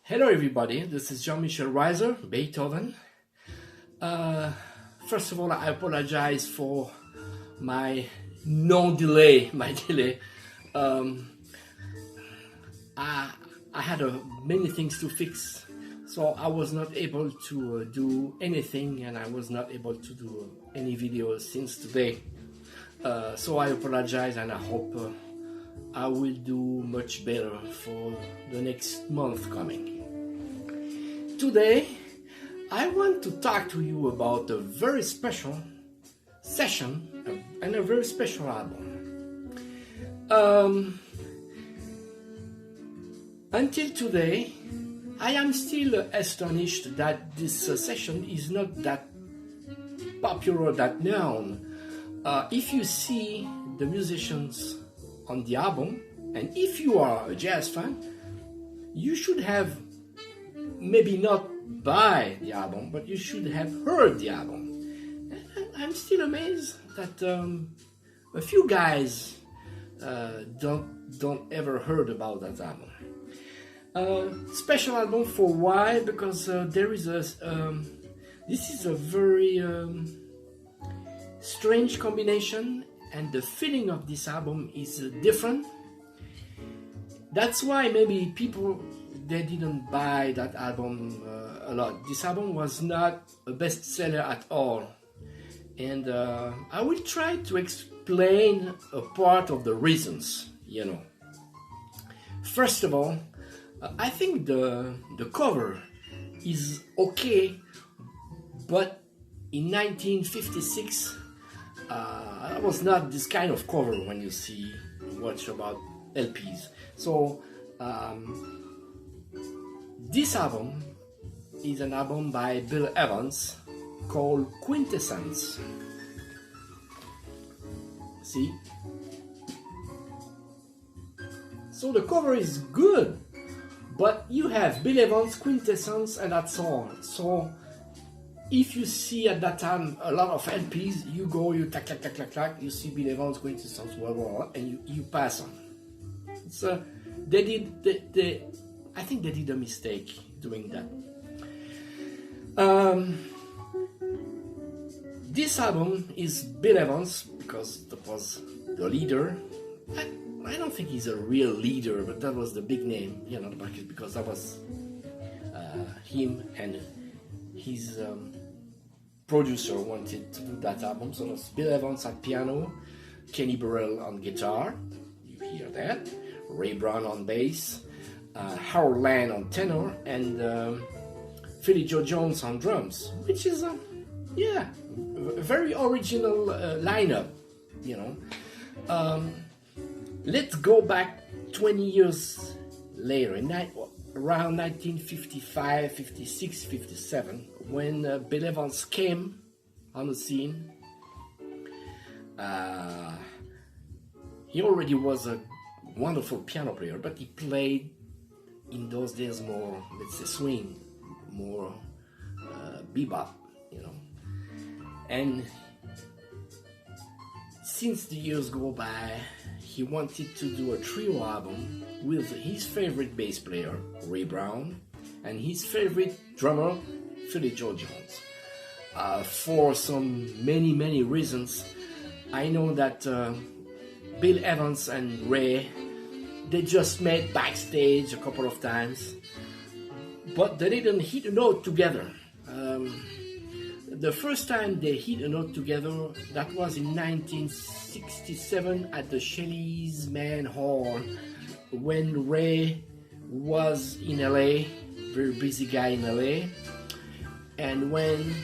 Hello everybody, this is Jean-Michel REISSER, Beethoven. First of all, I apologize for my delay. I had many things to fix, so I was not able to do anything, and I was not able to do any videos since today. So I apologize, and I hope I will do much better for the next month coming. Today, I want to talk to you about a very special session and a very special album. Until today, I am still astonished that this session is not that popular, that known. If you see the musicians on the album, and if you are a jazz fan, you should have maybe not buy the album, but you should have heard the album. And I'm still amazed that a few guys don't ever heard about that album. Special album for why? Because there is this is a very strange combination, and the feeling of this album is different. That's why maybe people they didn't buy that album a lot. This album was not a bestseller at all, and I will try to explain a part of the reasons. First of all, I think the cover is okay, but in 1956 it was not this kind of cover when you watch about LPs. So this album is an album by Bill Evans called Quintessence. See? So the cover is good, but you have Bill Evans, Quintessence, and that's all. So if you see at that time a lot of LPs, you tack, you see Bill Evans, Quintessence, and you pass on. So I think they did a mistake doing that. This album is Bill Evans because that was the leader. I don't think he's a real leader, but that was the big name, because that was him, and his producer wanted to do that album. So that's Bill Evans at piano, Kenny Burrell on guitar, you hear that, Ray Brown on bass, Harold Land on tenor, and Philly Joe Jones on drums, which is a very original lineup, Let's go back 20 years later, around 1955, 56, 57, when Bill Evans came on the scene. He already was a wonderful piano player, but he played in those days more, let's say, swing, more bebop, And since the years go by, he wanted to do a trio album with his favorite bass player, Ray Brown, and his favorite drummer, Philly Joe Jones. For some many reasons, I know that Bill Evans and Ray, they just met backstage a couple of times, but they didn't hit a note together. The first time they hit a note together, that was in 1967 at the Shelley's Man Hall, when Ray was in LA, very busy guy in LA, and when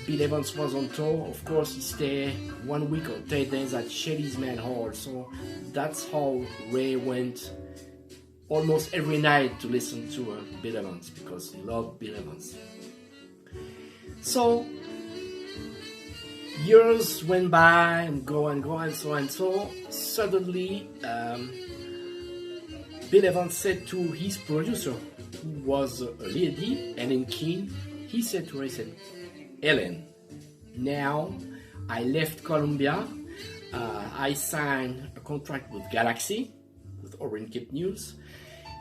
Bill Evans was on tour, of course he stayed 1 week or 10 days at Shelley's Man Hall. So that's how Ray went almost every night to listen to Bill Evans, because he loved Bill Evans. So years went by and go and so on. So suddenly Bill Evans said to his producer, who was a lady, Ellen Keane, he said to her, Ellen, now I left Columbia, I signed a contract with Galaxy, with Orrin Kip News,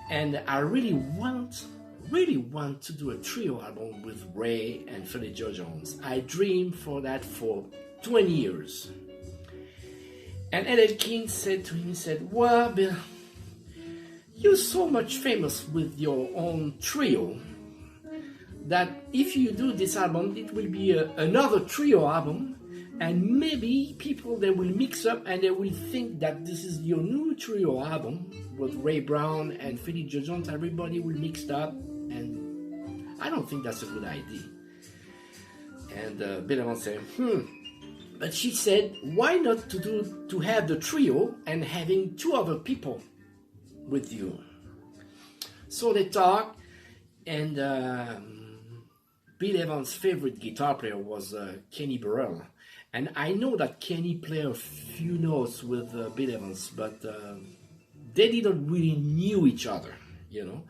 and I really want really want to do a trio album with Ray and Philly Joe Jones. I dreamed for that for 20 years. And Ellen King said to him, he said, well, Bill, you're so much famous with your own trio that if you do this album, it will be another trio album, and maybe people, they will mix up and they will think that this is your new trio album with Ray Brown and Philly Joe Jones. Everybody will mix up, and I don't think that's a good idea. And Bill Evans said, But she said, why not to have the trio and having two other people with you? So they talked, and Bill Evans' favorite guitar player was Kenny Burrell. And I know that Kenny played a few notes with Bill Evans, but they didn't really knew each other, you know.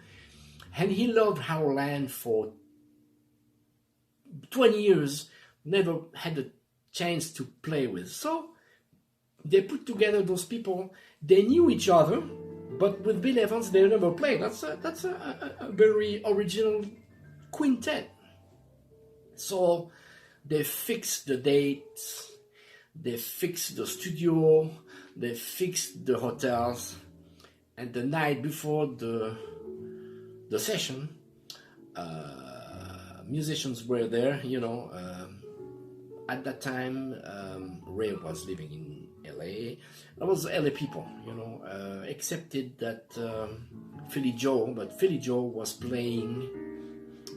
And he loved our land for 20 years, never had the chance to play with. So they put together those people. They knew each other, but with Bill Evans, they never played. That's a very original quintet. So they fixed the dates, they fixed the studio, they fixed the hotels, and the night before the session, musicians were there, you know. At that time, Ray was living in LA. There was LA people, you know, excepted that Philly Joe, but Philly Joe was playing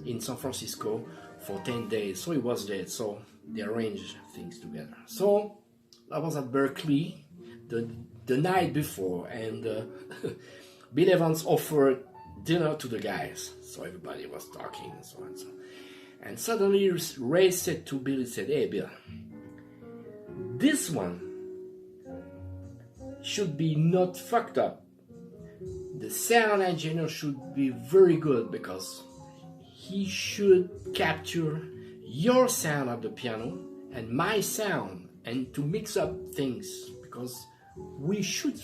in San Francisco for 10 days, so he was there, so they arranged things together. So I was at Berkeley the night before, and Bill Evans offered dinner to the guys, so everybody was talking and so on and so on. And suddenly Ray said to Bill, he said, hey Bill, this one should be not fucked up. The sound engineer should be very good, because he should capture your sound of the piano and my sound, and to mix up things, because we should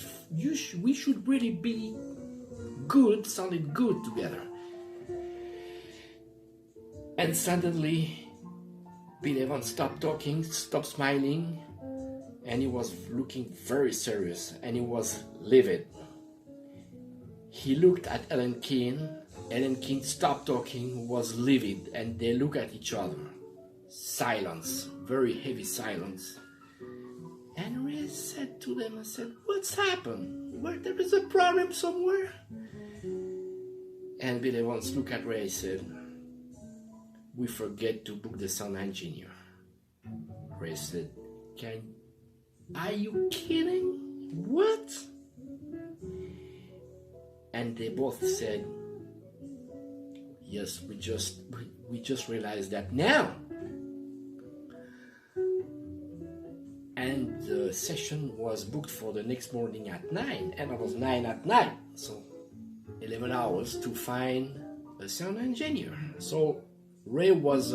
really be good, sounded good together. And suddenly Bill Evans stopped talking, stopped smiling, and he was looking very serious, and he was livid. He looked at Ellen King. Ellen King stopped talking, was livid, and they looked at each other. Silence, very heavy silence. And Ray said to them, I said, what's happened? Well, there is a problem somewhere? And Bill Evans looked at Ray and said, we forget to book the sound engineer. Ray said, are you kidding? What? And they both said, yes, we just realized that now. And the session was booked for the next morning at 9, and it was 9 at night, so 11 hours to find a sound engineer. So Ray was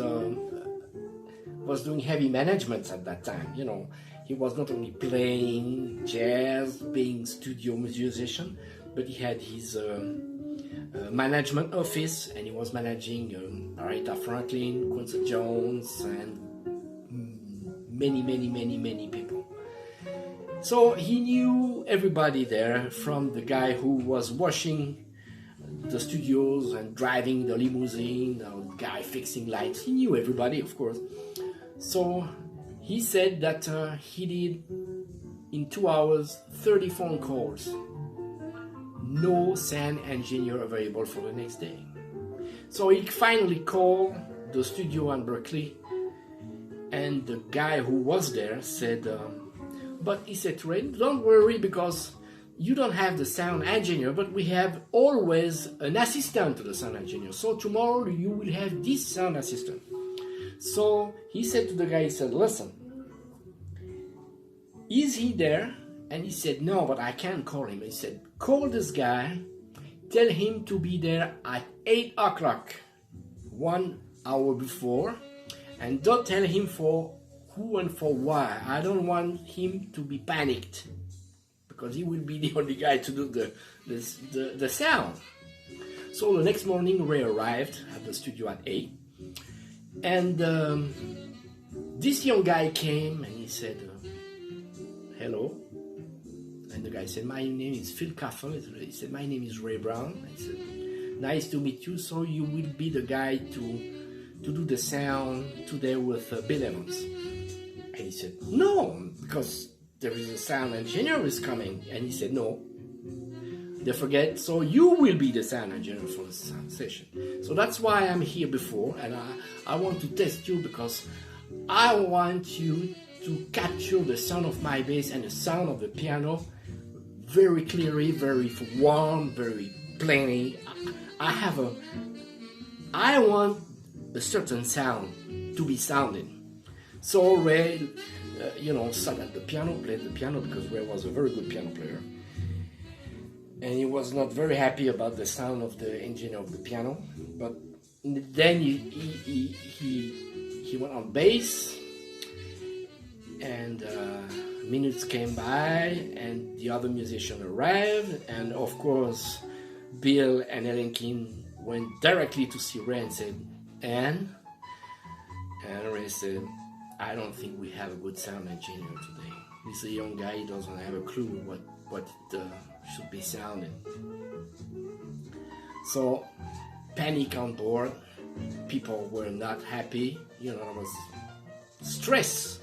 doing heavy management at that time, you know. He was not only playing jazz, being studio musician, but he had his management office, and he was managing Aretha Franklin, Quincy Jones, and many people. So he knew everybody there, from the guy who was washing the studios and driving the limousine, the guy fixing lights. He knew everybody, of course. So he said that he did, in 2 hours, 30 phone calls. No sound engineer available for the next day. So he finally called the studio in Berkeley, and the guy who was there said, but he said to Ray, don't worry, because you don't have the sound engineer, but we have always an assistant to the sound engineer. So tomorrow you will have this sound assistant. So he said to the guy, he said, listen, is he there? And he said, no, but I can't call him. He said, call this guy, tell him to be there at 8 o'clock, 1 hour before, and don't tell him for who and for why. I don't want him to be panicked, because he will be the only guy to do the sound. So the next morning, Ray arrived at the studio at 8. And this young guy came and he said, hello. And the guy said, my name is Phil Caffel. He said, my name is Ray Brown. I said, nice to meet you. So you will be the guy to do the sound today with Bill Evans. And he said, no, because there is a sound engineer who is coming. And he said, no, they forget. So you will be the sound engineer for the sound session. So that's why I'm here before. And I want to test you because I want you to capture the sound of my bass and the sound of the piano very clearly, very warm, very plainly. I want a certain sound to be sounding. So Ray, sat at the piano, played the piano because Ray was a very good piano player. And he was not very happy about the sound of the engineer of the piano. But then he went on bass, and minutes came by, and the other musician arrived, and of course, Bill and Ellen King went directly to see Ray and said, and Ray said, I don't think we have a good sound engineer today. He's a young guy, he doesn't have a clue what it should be sounding. So, panic on board, people were not happy, there was stress,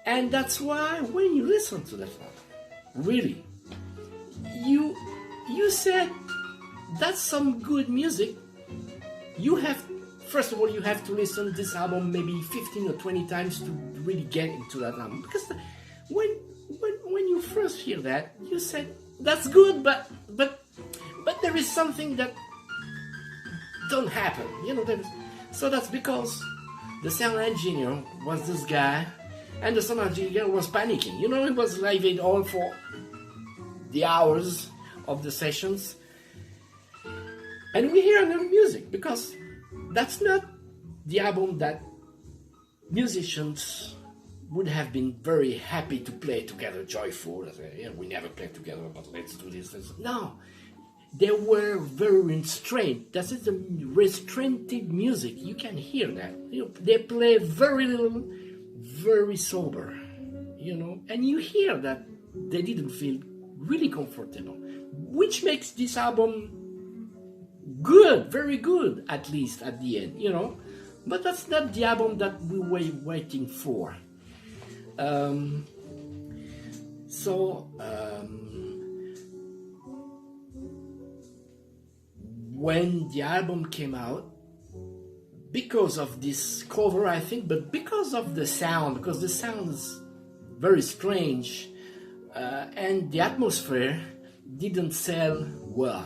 And that's why when you listen to that one, really, you said, that's some good music. First of all, you have to listen to this album maybe 15 or 20 times to really get into that album. Because when you first hear that, you said, that's good, but there is something that don't happen. So that's because the sound engineer was this guy, and the sound engineer was panicking. He was leaving all for the hours of the sessions. And we hear another music because that's not the album that musicians would have been very happy to play together, joyful. We never played together, but let's do this. No, they were very restrained. That is the restrained music. You can hear that. They play very little, very sober, and you hear that they didn't feel really comfortable, which makes this album good, very good, at least at the end, but that's not the album that we were waiting for. When the album came out, because of this cover, I think, but because of the sound, because the sound is very strange, and the atmosphere didn't sell well,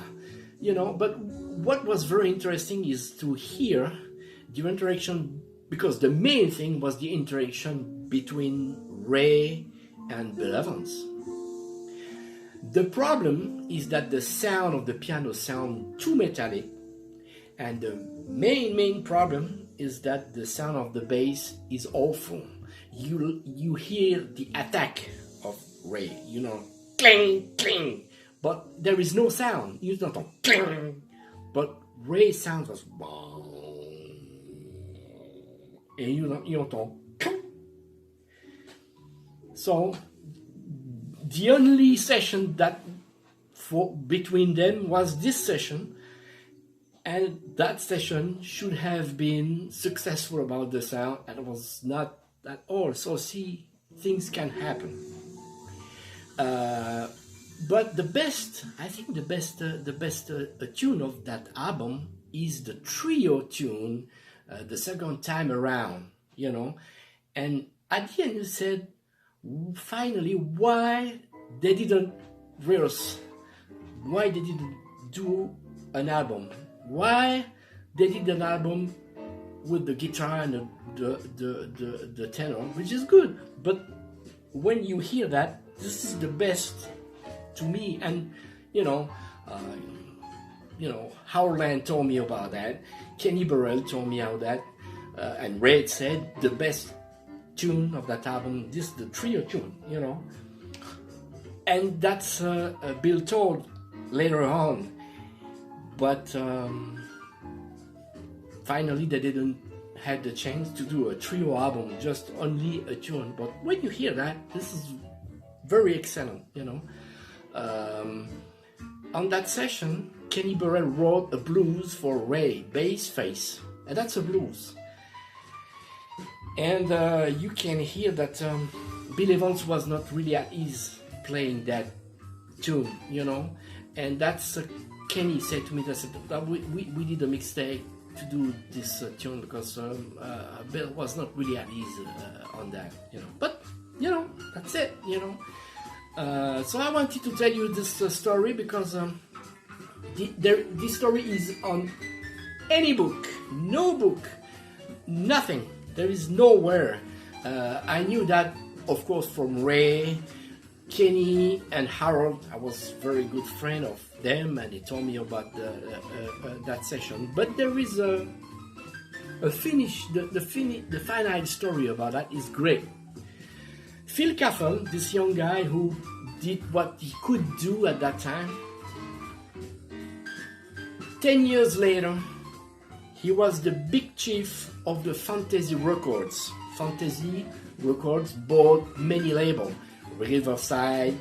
but what was very interesting is to hear the interaction, because the main thing was the interaction between Ray and Bill Evans. The problem is that the sound of the piano sounds too metallic, and the main problem is that the sound of the bass is awful. You hear the attack of Ray, cling, cling, but there is no sound. You don't know, cling, but Ray's sound was and you don't. So the only session that between them was this session, and that session should have been successful about the sound, and it was not at all. So see, things can happen. But the best tune of that album is the trio tune, the second time around, And at the end, you said, finally, why they didn't rehearse, why they didn't do an album, why they did an album with the guitar and the tenor, which is good. But when you hear that, this is the best to me. And Howland told me about that, Kenny Burrell told me how that, and Red said the best tune of that album, this is the trio tune, And that's Bill told later on, but finally they didn't had the chance to do a trio album, just only a tune. But when you hear that, this is very excellent, you know. On that session, Kenny Burrell wrote a blues for Ray, Bass Face, and that's a blues. And you can hear that Bill Evans was not really at ease playing that tune, you know. And that's Kenny said to me that we did a mistake to do this tune because Bill was not really at ease on that, you know. But you know, that's it, you know. So I wanted to tell you this story because this story is on any book, no book, nothing. There is nowhere. I knew that, of course, from Ray, Kenny, and Harold. I was very good friend of them, and they told me about that session. But there is the final story about that is great. Phil Caffel, this young guy who did what he could do at that time, 10 years later, he was the big chief of the Fantasy Records. Fantasy Records bought many labels, Riverside,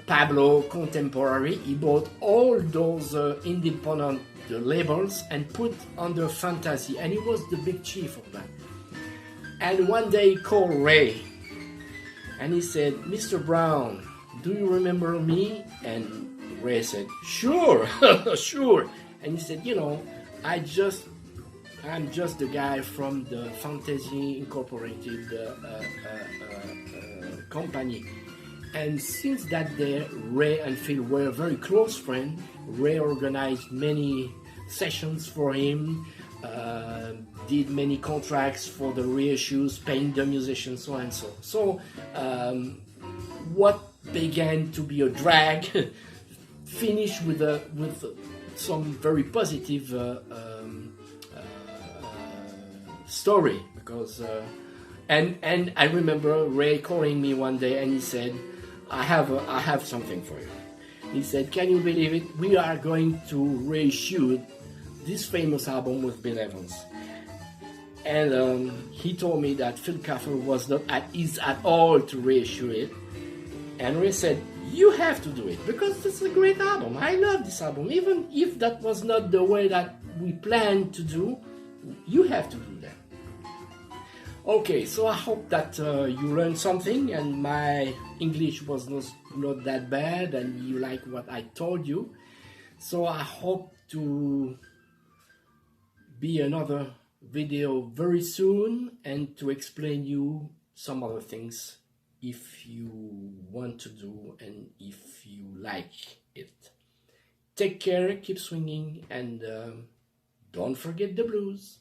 Pablo, Contemporary. He bought all those independent labels and put under Fantasy, and he was the big chief of that. And one day he called Ray, and he said, "Mr. Brown, do you remember me?" And Ray said, "Sure, sure." And he said, "You know, I'm just the guy from the Fantasy Incorporated company." And since that day, Ray and Phil were very close friends. Ray organized many sessions for him, did many contracts for the reissues, paying the musicians, so and so. So what began to be a drag finished with some very positive story, because and I remember Ray calling me one day and he said, I have something for you. He said, "Can you believe it? We are going to reissue this famous album with Bill Evans." And he told me that Phil Caffel was not at ease at all to reissue it. And Ray said, "You have to do it because it's a great album. I love this album. Even if that was not the way that we planned to do, you have to do that." Okay, so I hope that you learned something and my English was not that bad and you like what I told you. So I hope to be another video very soon and to explain you some other things if you want to do and if you like it. Take care, keep swinging, and don't forget the blues.